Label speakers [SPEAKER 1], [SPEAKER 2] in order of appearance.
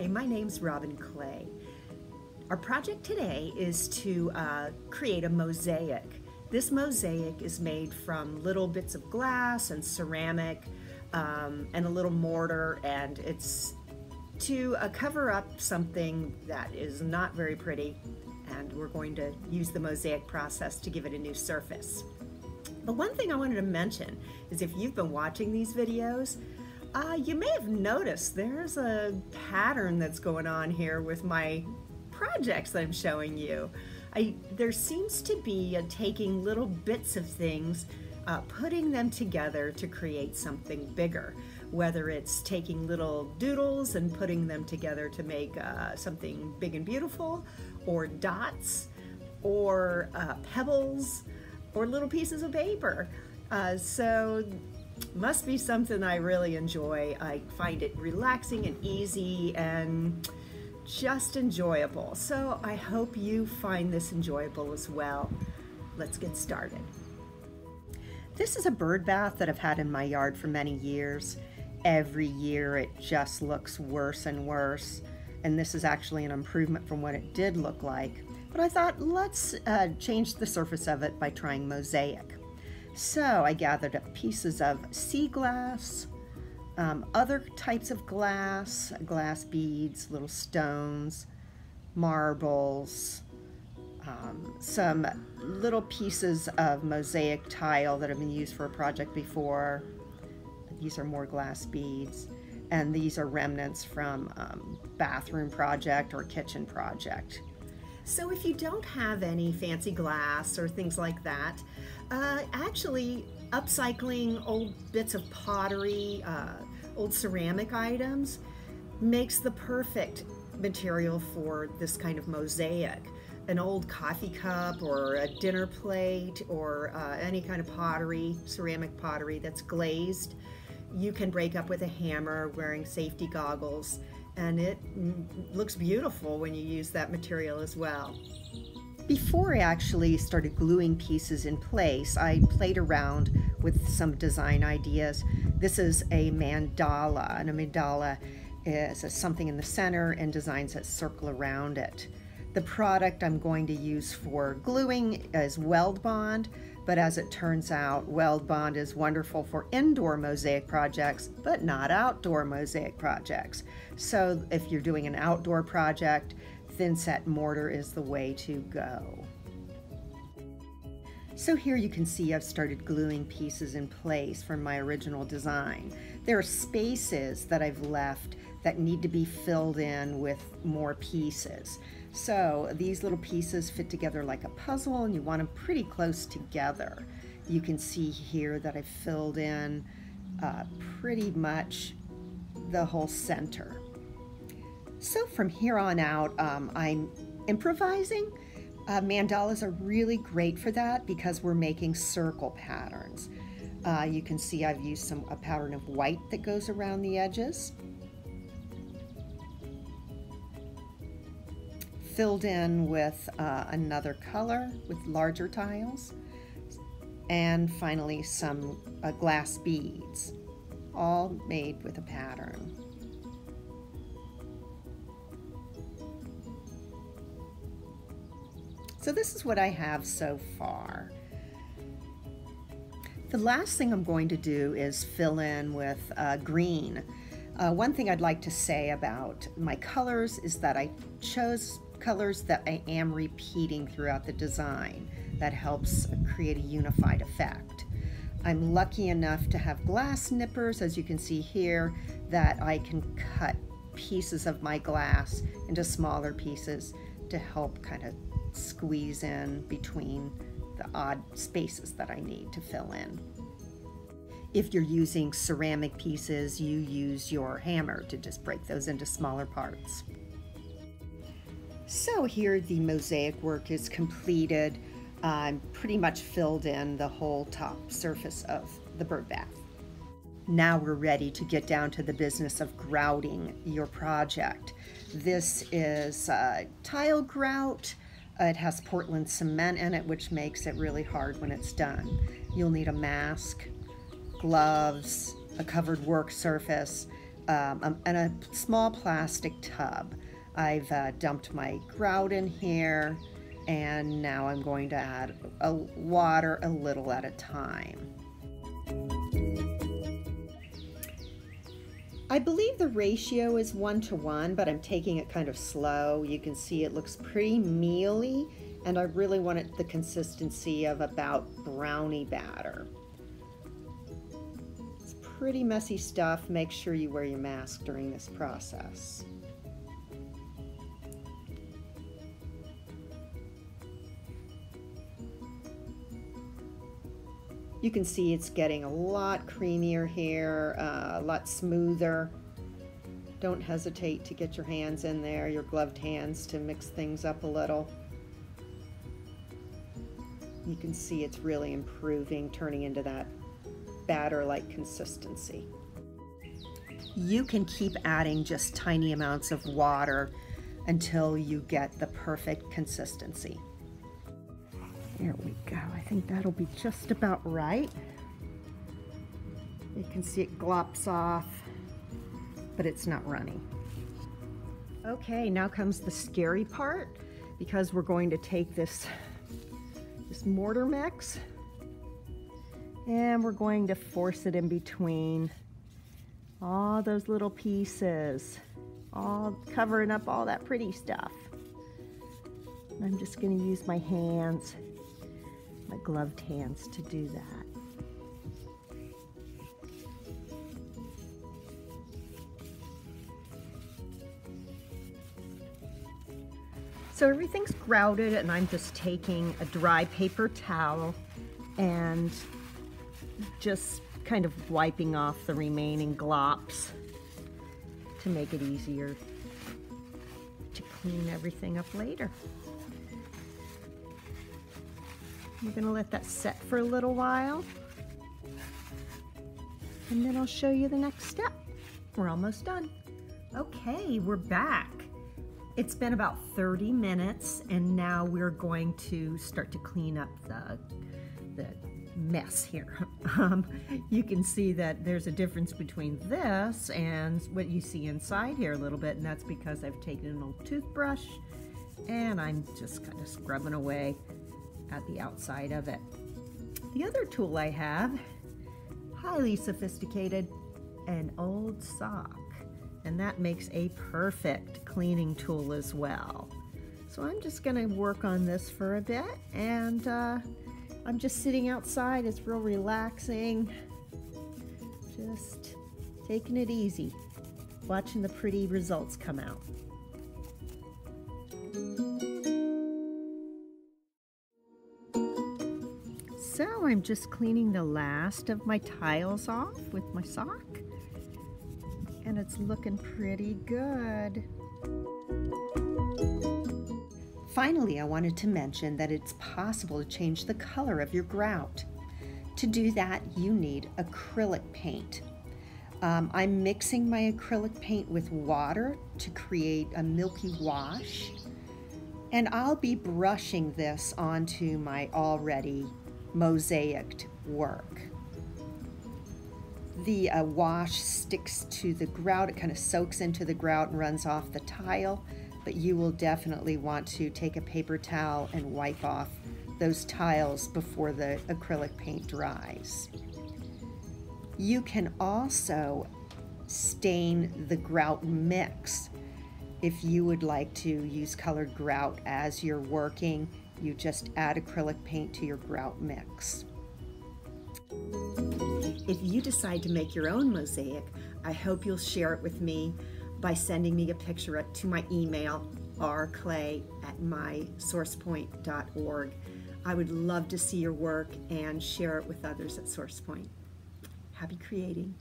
[SPEAKER 1] my name's Robin Clay. Our project today is to create a mosaic. This mosaic is made from little bits of glass and ceramic and a little mortar, and it's to cover up something that is not very pretty, and we're going to use the mosaic process to give it a new surface. But one thing I wanted to mention is if you've been watching these videos, you may have noticed there's a pattern that's going on here with my projects that I'm showing you. There seems to be taking little bits of things, putting them together to create something bigger, whether it's taking little doodles and putting them together to make something big and beautiful, or dots, or pebbles, or little pieces of paper. So must be something I really enjoy. I find it relaxing and easy and just enjoyable. So I hope you find this enjoyable as well. Let's get started. This is a bird bath that I've had in my yard for many years. Every year it just looks worse and worse. And this is actually an improvement from what it did look like. But I thought, let's change the surface of it by trying mosaic. So I gathered up pieces of sea glass, other types of glass beads, little stones, marbles, some little pieces of mosaic tile that have been used for a project before. These are more glass beads, and these are remnants from bathroom project or kitchen project. So if you don't have any fancy glass or things like that, actually upcycling old bits of pottery, old ceramic items makes the perfect material for this kind of mosaic. An old coffee cup or a dinner plate or any kind of pottery, ceramic pottery that's glazed, you can break up with a hammer wearing safety goggles, and it looks beautiful when you use that material as well. Before I actually started gluing pieces in place, I played around with some design ideas. This is a mandala, and a mandala is something in the center and designs that circle around it. The product I'm going to use for gluing is Weld Bond, but as it turns out, Weld Bond is wonderful for indoor mosaic projects, but not outdoor mosaic projects. So if you're doing an outdoor project, thin set mortar is the way to go. So here you can see I've started gluing pieces in place from my original design. There are spaces that I've left that need to be filled in with more pieces. So these little pieces fit together like a puzzle, and you want them pretty close together. You can see here that I've filled in pretty much the whole center. So from here on out, I'm improvising. Mandalas are really great for that because we're making circle patterns. You can see I've used a pattern of white that goes around the edges. Filled in with another color with larger tiles, and finally some glass beads, all made with a pattern. So this is what I have so far. The last thing I'm going to do is fill in with green. One thing I'd like to say about my colors is that I chose colors that I am repeating throughout the design. That helps create a unified effect. I'm lucky enough to have glass nippers, as you can see here, that I can cut pieces of my glass into smaller pieces to help kind of squeeze in between the odd spaces that I need to fill in. If you're using ceramic pieces, you use your hammer to just break those into smaller parts. So here the mosaic work is completed. I'm pretty much filled in the whole top surface of the bird bath. Now we're ready to get down to the business of grouting your project. This is tile grout. It has Portland cement in it, which makes it really hard when it's done. You'll need a mask, gloves, a covered work surface, in a small plastic tub. I've dumped my grout in here, and now I'm going to add water a little at a time. I believe the ratio is 1:1, but I'm taking it kind of slow. You can see it looks pretty mealy, and I really want it the consistency of about brownie batter. It's pretty messy stuff. Make sure you wear your mask during this process. You can see it's getting a lot creamier here, a lot smoother. Don't hesitate to get your hands in there, your gloved hands, to mix things up a little. You can see it's really improving, turning into that batter-like consistency. You can keep adding just tiny amounts of water until you get the perfect consistency. There we go. I think that'll be just about right. You can see it glops off, but it's not runny. Okay, now comes the scary part, because we're going to take this mortar mix and we're going to force it in between all those little pieces, all covering up all that pretty stuff. I'm just going to use my hands, my gloved hands, to do that. So everything's grouted, and I'm just taking a dry paper towel and just kind of wiping off the remaining glops to make it easier to clean everything up later. We're going to let that set for a little while, and then I'll show you the next step. We're almost done. Okay, we're back. It's been about 30 minutes, and now we're going to start to clean up the mess here. You can see that there's a difference between this and what you see inside here a little bit, and that's because I've taken an old toothbrush and I'm just kind of scrubbing away at the outside of it. The other tool I have, highly sophisticated, an old sock, and that makes a perfect cleaning tool as well. So I'm just going to work on this for a bit, and I'm just sitting outside. It's real relaxing, just taking it easy, watching the pretty results come out. So I'm just cleaning the last of my tiles off with my sock, and it's looking pretty good. Finally, I wanted to mention that it's possible to change the color of your grout. To do that, you need acrylic paint. I'm mixing my acrylic paint with water to create a milky wash, and I'll be brushing this onto my already mosaiced work. The wash sticks to the grout. It kind of soaks into the grout and runs off the tile, but you will definitely want to take a paper towel and wipe off those tiles before the acrylic paint dries. You can also stain the grout mix. If you would like to use colored grout as you're working, you just add acrylic paint to your grout mix. If you decide to make your own mosaic, I hope you'll share it with me by sending me a picture to my email, rclay@mysourcepoint.org. I would love to see your work and share it with others at SourcePoint. Happy creating.